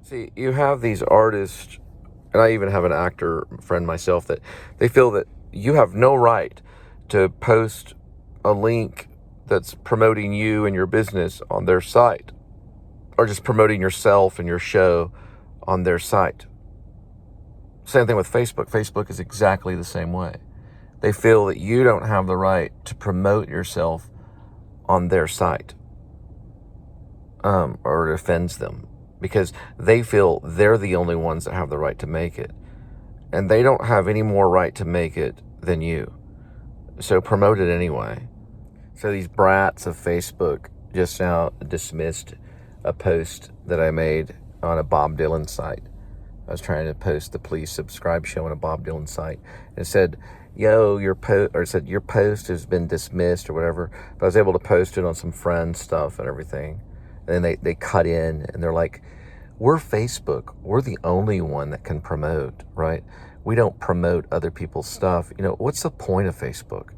See, you have these artists, and I even have an actor friend myself, that they feel that you have no right to post a link that's promoting you and your business on their site, or just promoting yourself and your show on their site. Same thing with Facebook. Facebook is exactly the same way. They feel that you don't have the right to promote yourself on their site, or it offends them, because they feel they're the only ones that have the right to make it. And they don't have any more right to make it than you. So promote it anyway. So these brats of Facebook just now dismissed a post that I made on a Bob Dylan site. I was trying to post the Please Subscribe show on a Bob Dylan site. And it said, yo, your post has been dismissed or whatever. But I was able to post it on some friend stuff and everything. And then they cut in and they're like, we're Facebook. We're the only one that can promote, right? We don't promote other people's stuff. You know, what's the point of Facebook?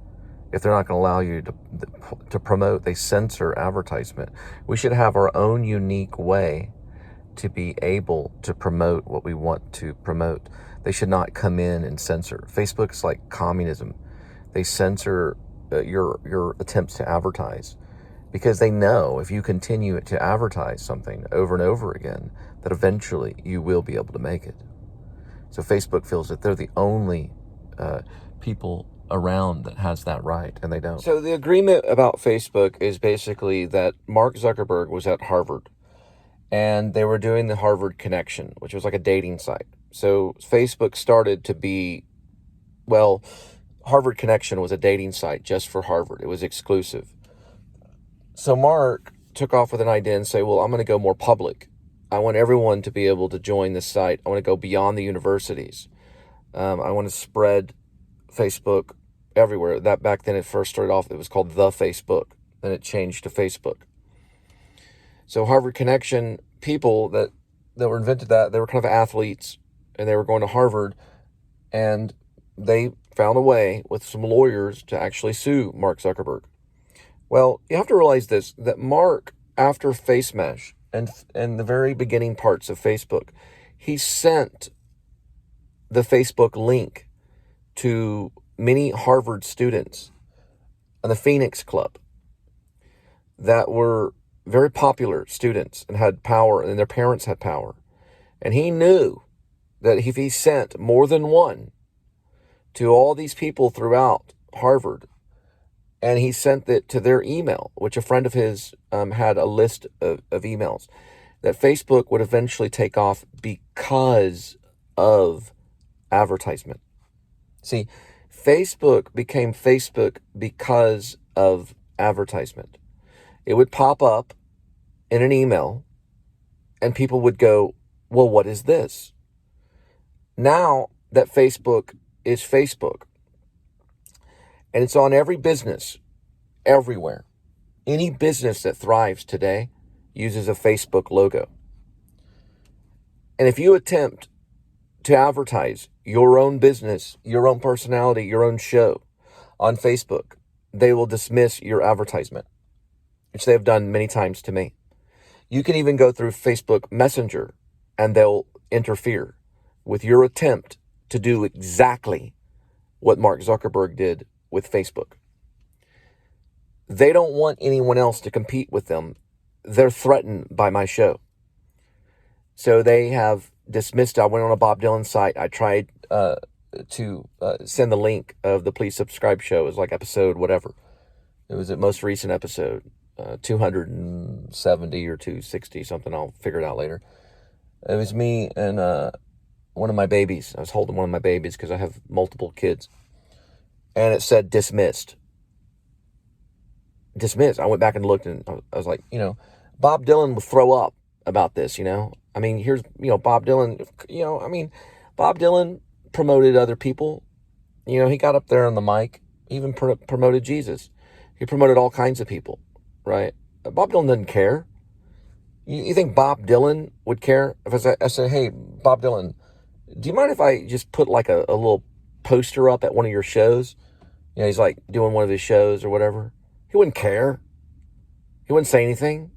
If they're not going to allow you to promote, they censor advertisement. We should have our own unique way to be able to promote what we want to promote. They should not come in and censor. Facebook is like communism. They censor your attempts to advertise, because they know if you continue to advertise something over and over again, that eventually you will be able to make it. So Facebook feels that they're the only people around that has that right, and they don't. So the agreement about Facebook is basically that Mark Zuckerberg was at Harvard, and they were doing the Harvard Connection, which was like a dating site. So Facebook started to be, well, Harvard Connection was a dating site just for Harvard. It was exclusive. So Mark took off with an idea and say, well, I'm going to go more public. I want everyone to be able to join this site. I want to go beyond the universities. I want to spread Facebook everywhere. That back then it first started off, it was called The Facebook. Then it changed to Facebook. So Harvard Connection people that were invented that, they were kind of athletes, and they were going to Harvard, and they found a way with some lawyers to actually sue Mark Zuckerberg. Well, you have to realize this, that Mark, after Face Mesh and the very beginning parts of Facebook, he sent the Facebook link to many Harvard students and the Phoenix Club that were very popular students and had power, and their parents had power. And he knew that if he sent more than one to all these people throughout Harvard, and he sent it to their email, which a friend of his had a list of emails, that Facebook would eventually take off because of advertisement. See, Facebook became Facebook because of advertisement. It would pop up in an email, and people would go, well, what is this? Now that Facebook is Facebook, and it's on every business, everywhere. Any business that thrives today uses a Facebook logo. And if you attempt to advertise your own business, your own personality, your own show on Facebook, they will dismiss your advertisement, which they have done many times to me. You can even go through Facebook Messenger, and they'll interfere with your attempt to do exactly what Mark Zuckerberg did with Facebook. They don't want anyone else to compete with them. They're threatened by my show. So they have dismissed. I went on a Bob Dylan site. I tried to send the link of the Please Subscribe show. It was like episode whatever. It was the most recent episode, 270 or 260, something. I'll figure it out later. It was me and one of my babies. I was holding one of my babies because I have multiple kids. And it said dismissed. Dismissed. I went back and looked, and I was like, Bob Dylan would throw up about this, I mean, here's, Bob Dylan, Bob Dylan promoted other people. He got up there on the mic, even promoted Jesus. He promoted all kinds of people, right? Bob Dylan doesn't care. You think Bob Dylan would care if I said, hey, Bob Dylan, do you mind if I just put like a little poster up at one of your shows? You know, he's like doing one of his shows or whatever. He wouldn't care. He wouldn't say anything,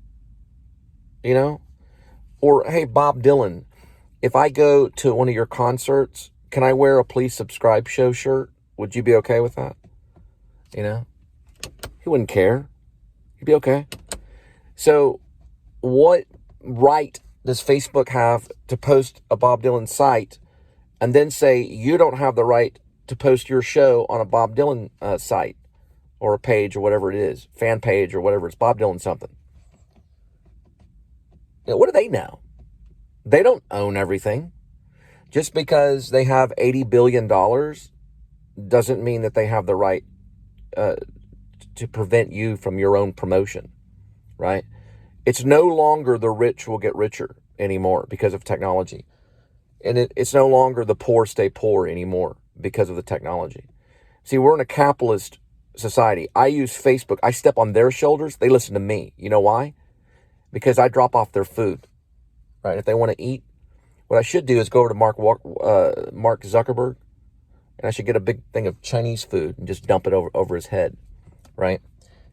you know? Or, hey, Bob Dylan, if I go to one of your concerts, can I wear a Please Subscribe Show shirt? Would you be okay with that? You know? He wouldn't care. He'd be okay. So what right does Facebook have to post a Bob Dylan site and then say you don't have the right to post your show on a Bob Dylan site or a page or whatever it is, fan page or whatever, it's Bob Dylan something. You know, what do they know? They don't own everything. Just because they have $80 billion doesn't mean that they have the right to prevent you from your own promotion, right? It's no longer the rich will get richer anymore because of technology. And it's no longer the poor stay poor anymore because of the technology. See, we're in a capitalist society. I use Facebook. I step on their shoulders. They listen to me. You know why? Because I drop off their food, right? If they want to eat, what I should do is go over to Mark Zuckerberg, and I should get a big thing of Chinese food and just dump it over his head, right?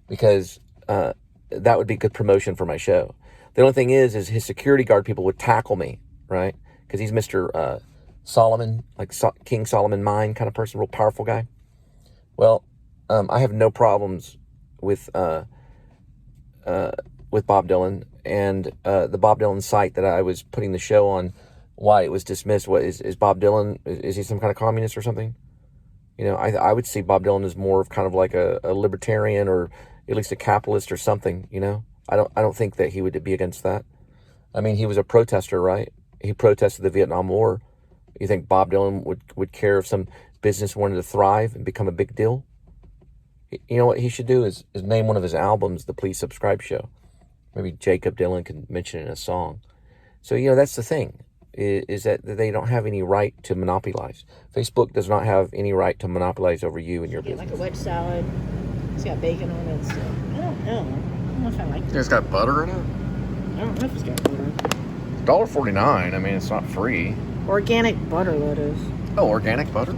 Because that would be good promotion for my show. The only thing is his security guard people would tackle me, right? Because he's Mr. Solomon, like King Solomon Mine kind of person, real powerful guy. Well, I have no problems with Bob Dylan, and the Bob Dylan site that I was putting the show on. Why it was dismissed? What is Bob Dylan? Is he some kind of communist or something? You know, I would see Bob Dylan as more of kind of like a libertarian or at least a capitalist or something. You know, I don't think that he would be against that. I mean, he was a protester, right? He protested the Vietnam War. You think Bob Dylan would care if some business wanted to thrive and become a big deal? You know what he should do is name one of his albums the Please Subscribe Show. Maybe Jacob Dylan can mention it in a song. So, you know, that's the thing, is that they don't have any right to monopolize. Facebook does not have any right to monopolize over you and your business. Like a wedge salad. It's got bacon on it. So I don't know if I like it. It's got butter in it? I don't know if it's got butter. $1.49. I mean, it's not free. Organic butter, that is. Oh, organic butter?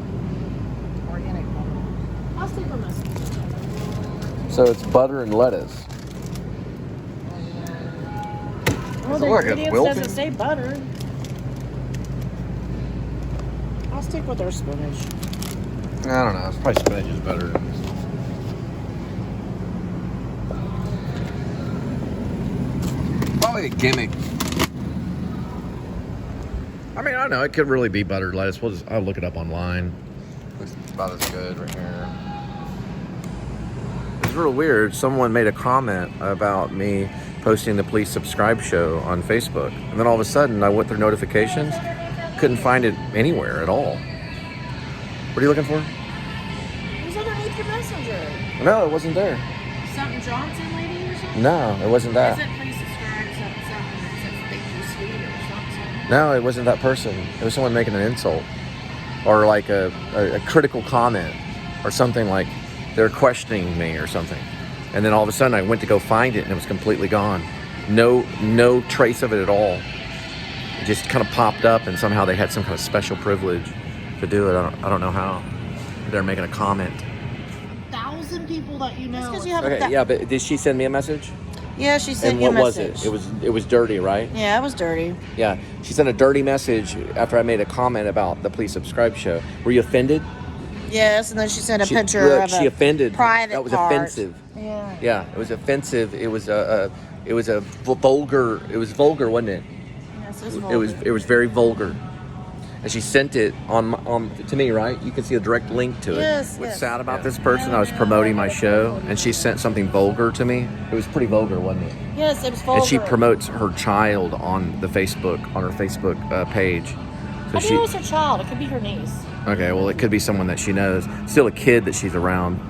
Organic butter. I'll stick with my. So it's butter and lettuce. Well, the ingredients doesn't say butter. I'll stick with our spinach. I don't know. It's probably spinach is better. Probably a gimmick. I mean, I don't know. It could really be buttered lettuce. I'll look it up online. It's about as good right here. It's real weird. Someone made a comment about me posting the Please Subscribe Show on Facebook. And then all of a sudden, I went through notifications. Couldn't find it anywhere at all. What are you looking for? It was underneath your messenger. No, it wasn't there. Something Johnson lady or something? No, it wasn't that. Is it please subscribe something that says thank you sweet or something? No, it wasn't that person. It was someone making an insult. Or like a critical comment. Or something like they're questioning me or something. And then all of a sudden I went to go find it and it was completely gone. No trace of it at all. It just kind of popped up and somehow they had some kind of special privilege to do it. I don't know how. They're making a comment. 1,000 people that you know. Okay, yeah, but did she send me a message? Yeah, she sent you a message. And what was it? It was dirty, right? Yeah, it was dirty. Yeah, she sent a dirty message after I made a comment about the Please Subscribe Show. Were you offended? Yes, and then she sent a picture of she offended. Private That was part. offensive. Yeah. Yeah, it was offensive. It was a vulgar. It was vulgar, wasn't it? Yes, it was vulgar. It was very vulgar. And she sent it on to me, right? You can see a direct link to it. Yes. What's sad about this person? I was promoting my show, and she sent something vulgar to me. It was pretty vulgar, wasn't it? Yes, it was vulgar. And she promotes her child on her Facebook page. So I think it was her child. It could be her niece. Okay, well, it could be someone that she knows. Still a kid that she's around.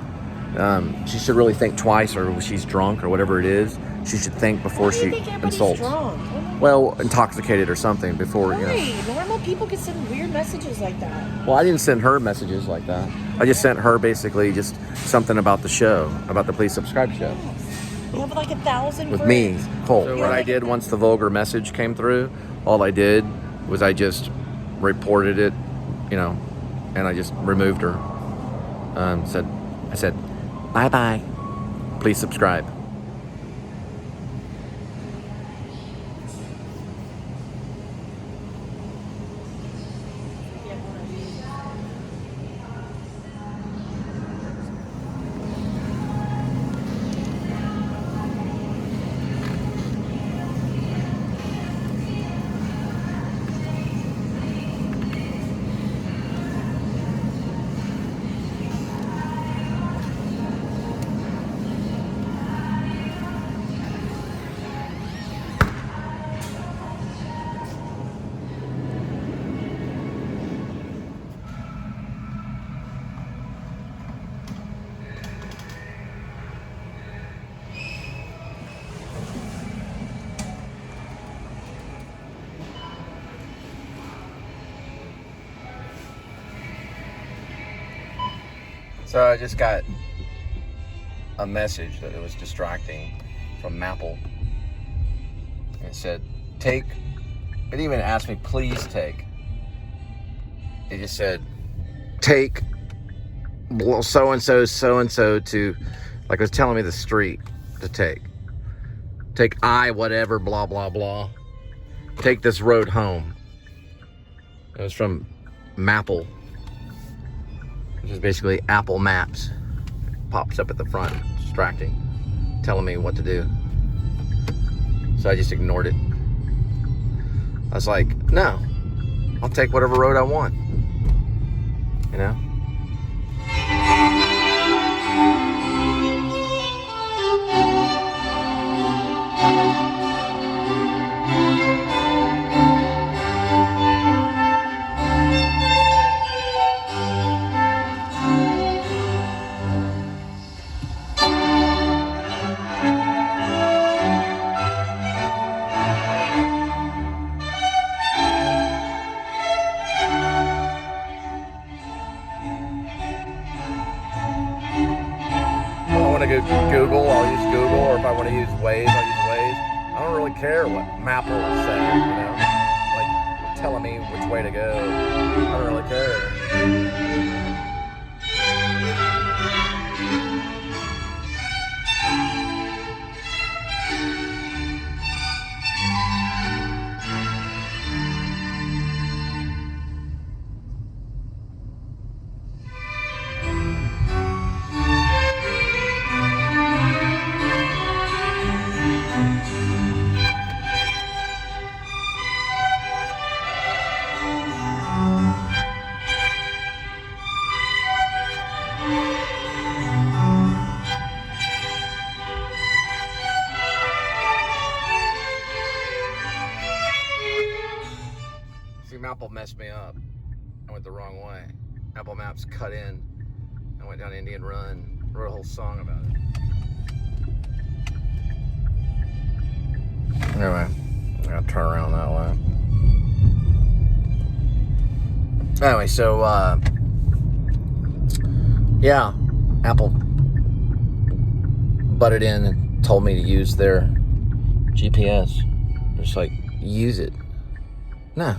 She should really think twice, or if she's drunk or whatever it is. She should think before she insults. Drunk? Well, intoxicated or something before, you know. Right. Normal people can send weird messages like that. Well, I didn't send her messages like that. I just sent her basically just something about the show, about the Please Subscribe Show. You have like 1,000 with friends. me, Cole. So You're what I like- did once the vulgar message came through, all I did was I just reported it, you know, and I just removed her. I said, bye-bye. Please subscribe. So I just got a message that it was distracting from Maple. It said, take, it even asked me, please take. It just said, take so-and-so to, like it was telling me the street to take. Take I whatever, blah, blah, blah. Take this road home. It was from Maple, which is basically Apple Maps. Pops up at the front, distracting, telling me what to do. So I just ignored it. I was like, no, I'll take whatever road I want, you know? Google, I'll use Google, or if I want to use Waze, I'll use Waze. I don't really care what Maple is saying, you know, like telling me which way to go. I don't really care. See, Maple messed me up. I went the wrong way. Apple Maps cut in. I went down Indian Run, wrote a whole song about it. Anyway, I gotta turn around that way. Anyway, so, yeah, Apple butted in and told me to use their GPS. Just like, use it. No.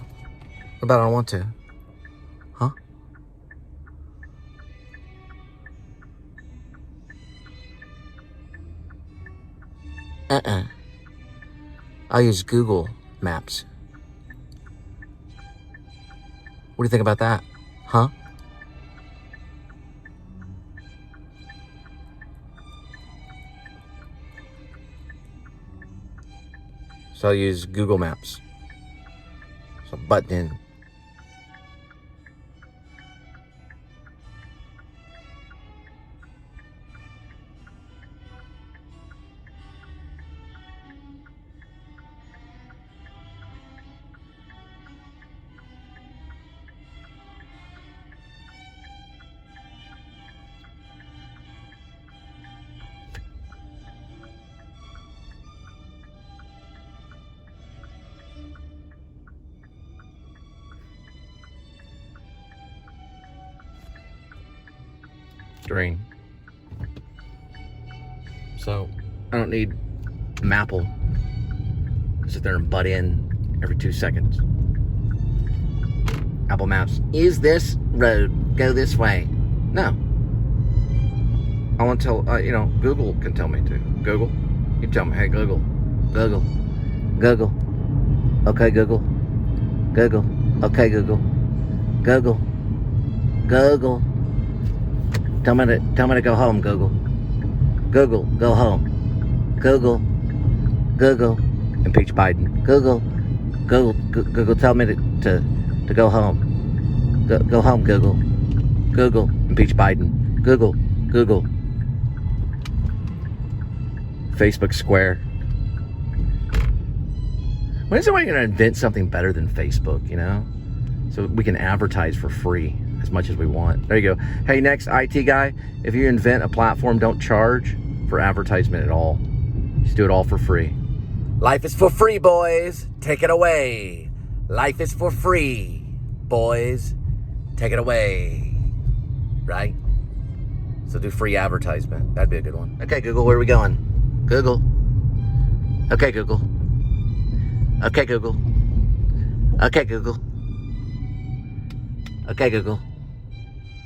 What about I don't want to? Huh? I'll use Google Maps. What do you think about that? Huh? So I'll use Google Maps. So button in. Green. So I don't need Apple to sit there and butt in every 2 seconds. Apple Maps, is this road, go this way? No. I want to tell, Google can tell me to. Google, you tell me, hey, Google. Okay, Google. Okay, Google. Google. Tell me to go home, Google. Google, go home. Google. Impeach Biden. Google, tell me to go home. Go home, Google. Impeach Biden. Google. Facebook Square. When is somebody going to invent something better than Facebook, So we can advertise for free as much as we want. There you go. Hey, next IT guy, if you invent a platform, don't charge for advertisement at all. Just do it all for free. Life is for free, boys. Take it away. Life is for free, boys. Take it away. Right? So do free advertisement. That'd be a good one. Okay, Google, where are we going? Google. Okay, Google. Okay, Google. Okay, Google. Okay, Google.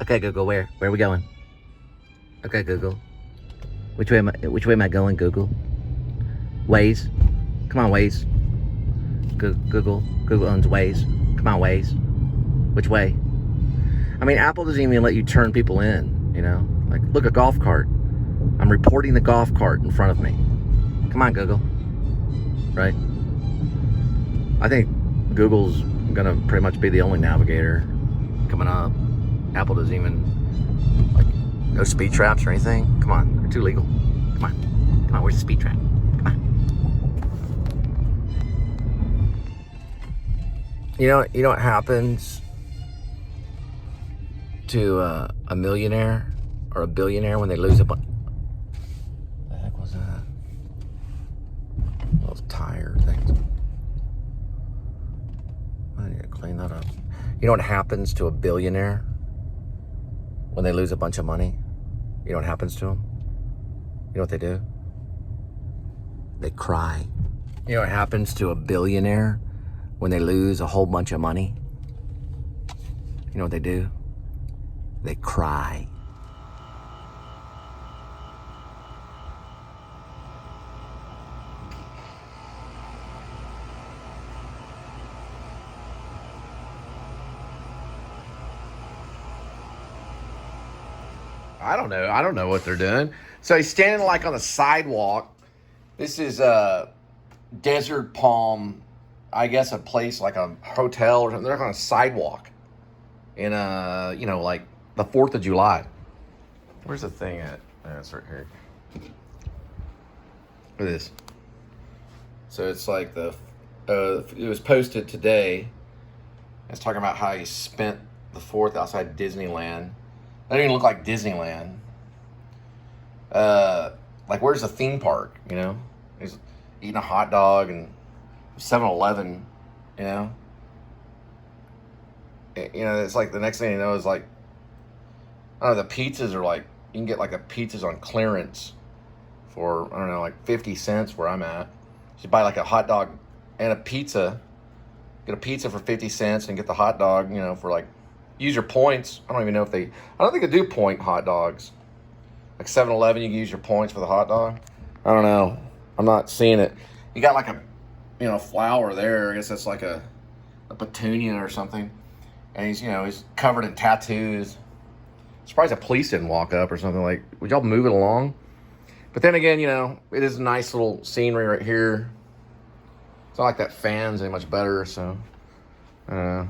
Okay, Google, where are we going? Okay, Google. Which way am I going, Google? Waze. Come on, Waze. Google owns Waze. Come on, Waze. Which way? I mean, Apple doesn't even let you turn people in, Like, look, a golf cart. I'm reporting the golf cart in front of me. Come on, Google. Right? I think Google's gonna pretty much be the only navigator coming up. Apple doesn't even, no speed traps or anything. Come on, they're too legal. Come on, where's the speed trap? Come on. You know what happens to a millionaire or a billionaire when they lose a bunch? What the heck was that? Those tire things. I need to clean that up. You know what happens to a billionaire when they lose a bunch of money? You know what happens to them? You know what they do? They cry. You know what happens to a billionaire when they lose a whole bunch of money? You know what they do? They cry. I don't know what they're doing. So he's standing like on the sidewalk. This is Desert Palm, I guess a place like a hotel or something. They're on a sidewalk in like the 4th of July. Where's the thing at? Oh, it's right here. Look at this. So it's like it was posted today. It's talking about how he spent the 4th outside Disneyland. That didn't even look like Disneyland. Like, where's the theme park, He's eating a hot dog and 7-Eleven, It's like the next thing you know is like, I don't know, the pizzas are like, you can get like a pizzas on clearance for, I don't know, like 50 cents where I'm at. You buy like a hot dog and a pizza, get a pizza for 50 cents and get the hot dog, for like, use your points. I don't even know if I don't think they do point hot dogs. Like 7-Eleven, you can use your points for the hot dog. I don't know. I'm not seeing it. You got like a, flower there. I guess that's like a petunia or something. And he's covered in tattoos. Surprised the police didn't walk up or something. Like, would y'all move it along? But then again, it is a nice little scenery right here. It's not like that fan's any much better, so I don't know.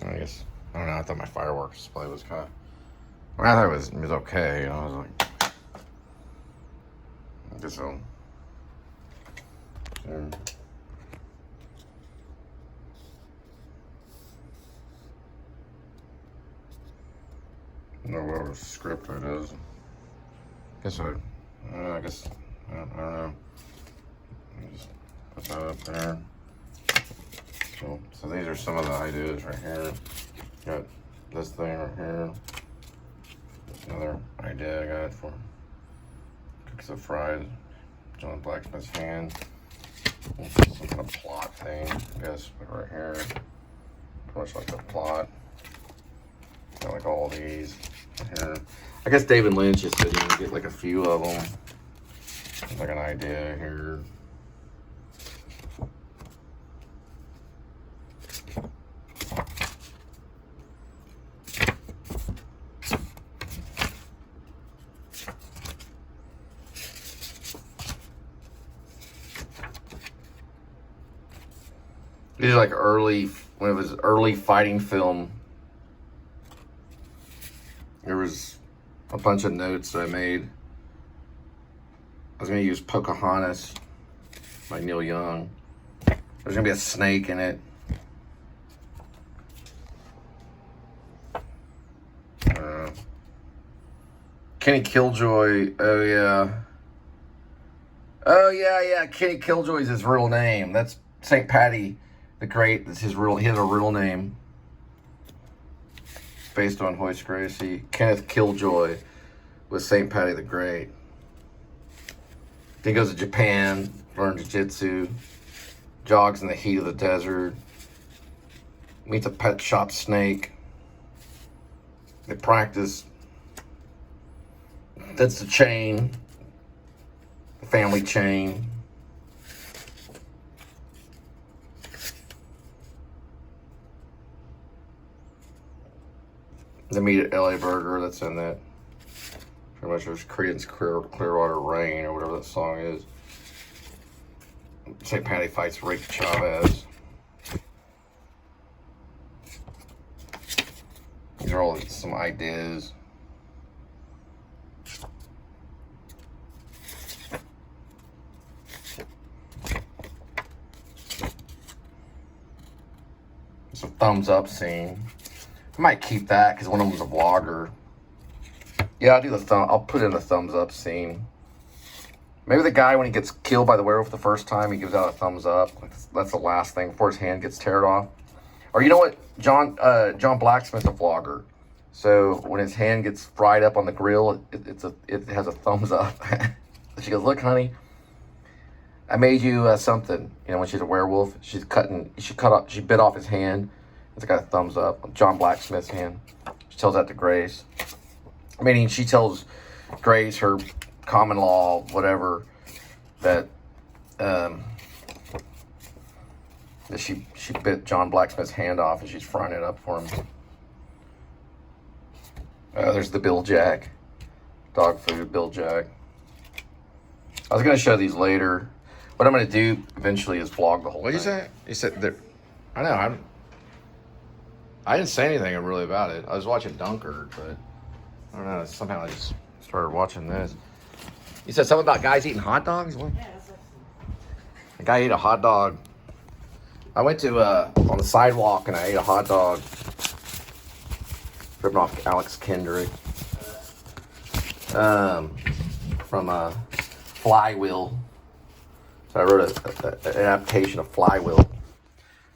I guess, I don't know, I thought my fireworks display was kind of, I thought it was okay, I was like, I guess so. No, whatever script it is. I guess, I don't know. Just put that up there. So these are some of the ideas right here. Got this thing right here. Another idea I got for cookies of fried John Blacksmith's hand. Some kind of plot thing, I guess, right here. Pretty much like the plot. Got like all these here. I guess David Lynch just said you can get like a few of them. Like an idea here. These are like early, when it was early fighting film. There was a bunch of notes that I made. I was gonna use Pocahontas by Neil Young. There's gonna be a snake in it. Kenny Killjoy, oh yeah. Oh yeah, Kenny Killjoy is his real name. That's St. Patty the Great. That's his real, he has a real name. Based on Hoist Gracie. Kenneth Killjoy was St. Patty the Great. Then he goes to Japan, learns jiu-jitsu, jogs in the heat of the desert, meets a pet shop snake. They practice. That's the chain, the family chain. They meet at LA Burger, that's in that. Pretty much there's Creedence Clearwater Rain or whatever that song is. St. Patty fights Rick Chavez. These are all some ideas. It's a thumbs up scene. I might keep that because one of them's a vlogger. Yeah, I'll do the I'll put in a thumbs up scene. Maybe the guy, when he gets killed by the werewolf the first time, he gives out a thumbs up. That's the last thing before his hand gets teared off. Or you know what? John Blacksmith's a vlogger. So when his hand gets fried up on the grill, it has a thumbs up. She goes, "Look, honey, I made you something." You know, when she's a werewolf, she bit off his hand. It's got a thumbs up. John Blacksmith's hand. She tells that to Grace. Meaning she tells Grace, her common law, whatever, that that she bit John Blacksmith's hand off and she's frying it up for him. There's the Bill Jack. Dog food, Bill Jack. I was going to show these later. What I'm going to do eventually is vlog the whole thing. What did you say? You said there. I know. I didn't say anything really about it. I was watching Dunkirk, but I don't know. Somehow I just started watching this. You said something about guys eating hot dogs? What? Yeah, A guy ate a hot dog. I went to on the sidewalk and I ate a hot dog. Ripping off Alex Kendrick. From Flywheel. So I wrote an adaptation of Flywheel.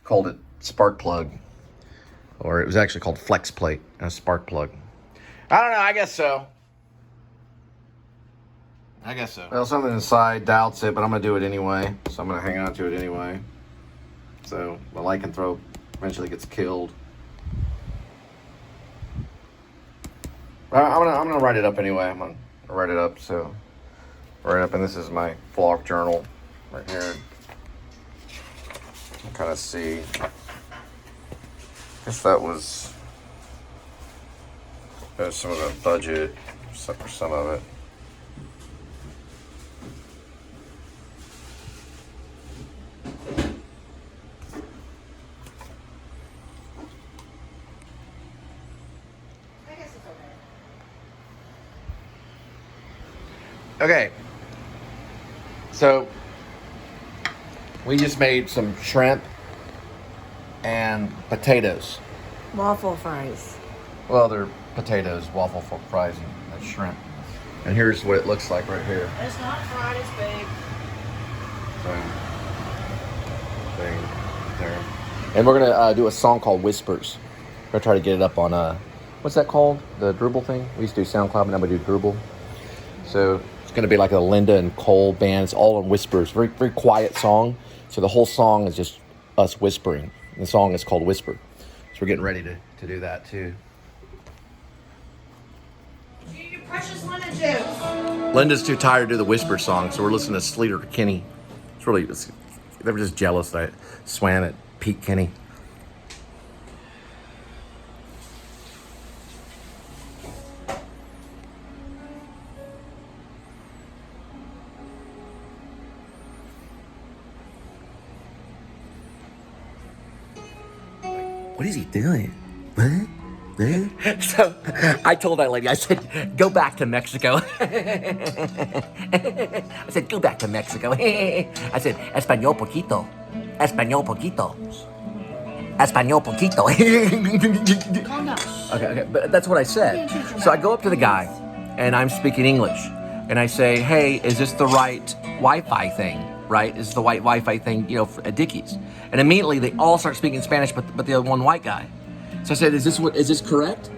Called it Spark Plug. Or it was actually called Flex Plate, a spark plug. I don't know, I guess so. Well, something inside doubts it, but I'm going to do it anyway. So I'm going to hang on to it anyway. So the lycanthrope eventually gets killed. I'm gonna write it up anyway. I'm going to write it up. So write it up, and this is my vlog journal right here. You can kind of see. I guess that was some of the budget for some of it. I guess it's okay. Okay. So we just made some shrimp and potatoes. Waffle fries. Well, they're potatoes, waffle fries, and shrimp. And here's what it looks like right here. It's not fried, it's baked. So, thing there. And we're going to do a song called Whispers. We're going to try to get it up on, what's that called? The Drupal thing? We used to do SoundCloud, but now we do Drupal. So it's going to be like a Linda and Cole band. It's all in whispers. Very, very quiet song. So the whole song is just us whispering. The song is called Whisper. So we're getting ready to do that too. Your precious lemon juice. Linda's too tired to do the Whisper song, so we're listening to Sleater Kinney. They were just jealous that I swam at Pete Kinney. What is he doing? What? So I told that lady, I said, go back to Mexico. I said, go back to Mexico. I said, Español poquito. Español poquito. Español poquito. Calm down. Okay, but that's what I said. So I go up to the guy, and I'm speaking English. And I say, hey, is this the right Wi-Fi thing? Right? Is this the white Wi-Fi thing, at Dickies? And immediately they all start speaking Spanish, but the one white guy. So I said, is this correct?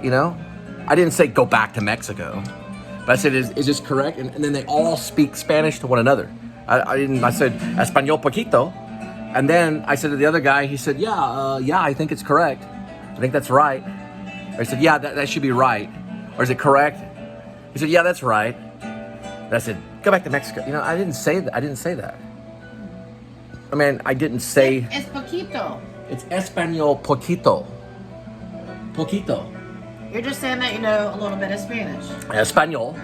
I didn't say go back to Mexico, but I said, is this correct? And then they all speak Spanish to one another. I said, Español poquito. And then I said to the other guy, he said, yeah, I think it's correct. I think that's right. I said, yeah, that should be right. Or is it correct? He said, yeah, that's right. And I said, go back to Mexico. I didn't say that. I didn't say. Es poquito. It's Español poquito. Poquito. You're just saying that you know a little bit of Spanish. Español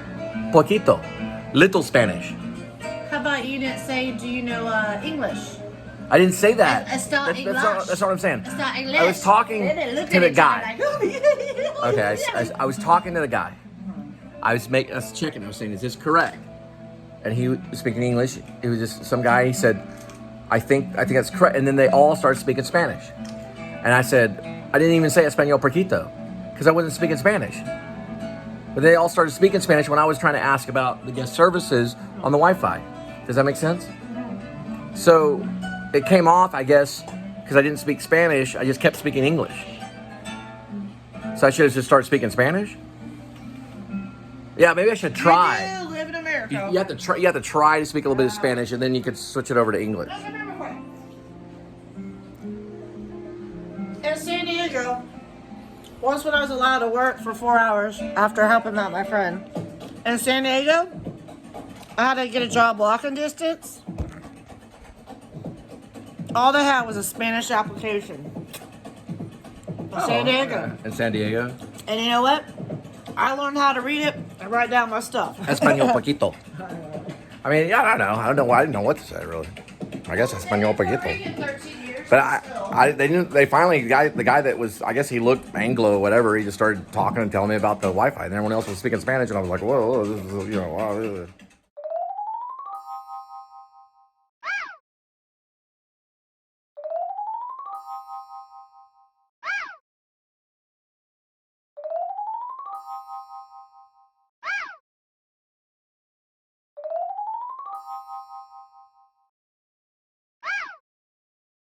poquito. Little Spanish. How about you didn't say, do you know English? I didn't say that. Está English. That's what I'm saying. Está English. I was talking to the guy. Okay, Like, I was talking to the guy. I was checking. I was saying, is this correct? And he was speaking English. It was just some guy. He said, I think that's correct. And then they all started speaking Spanish. And I said, I didn't even say Español poquito because I wasn't speaking Spanish. But they all started speaking Spanish when I was trying to ask about the guest services on the Wi-Fi. Does that make sense? So it came off, I guess, because I didn't speak Spanish. I just kept speaking English. So I should have just started speaking Spanish? Yeah, maybe I should try. You do live in America. You have to try to speak a little bit of Spanish, and then you could switch it over to English. In San Diego, once when I was allowed to work for 4 hours after helping out my friend, in San Diego, I had to get a job walking distance. All they had was a Spanish application. In San Diego. In San Diego? And you know what? I learned how to read it and write down my stuff. Español poquito. I mean, yeah, I don't know. I didn't know what to say, really. I guess Español poquito. But they didn't. They finally, the guy that was, I guess he looked Anglo or whatever. He just started talking and telling me about the Wi-Fi, and everyone else was speaking Spanish, and I was like, whoa, this is, wow.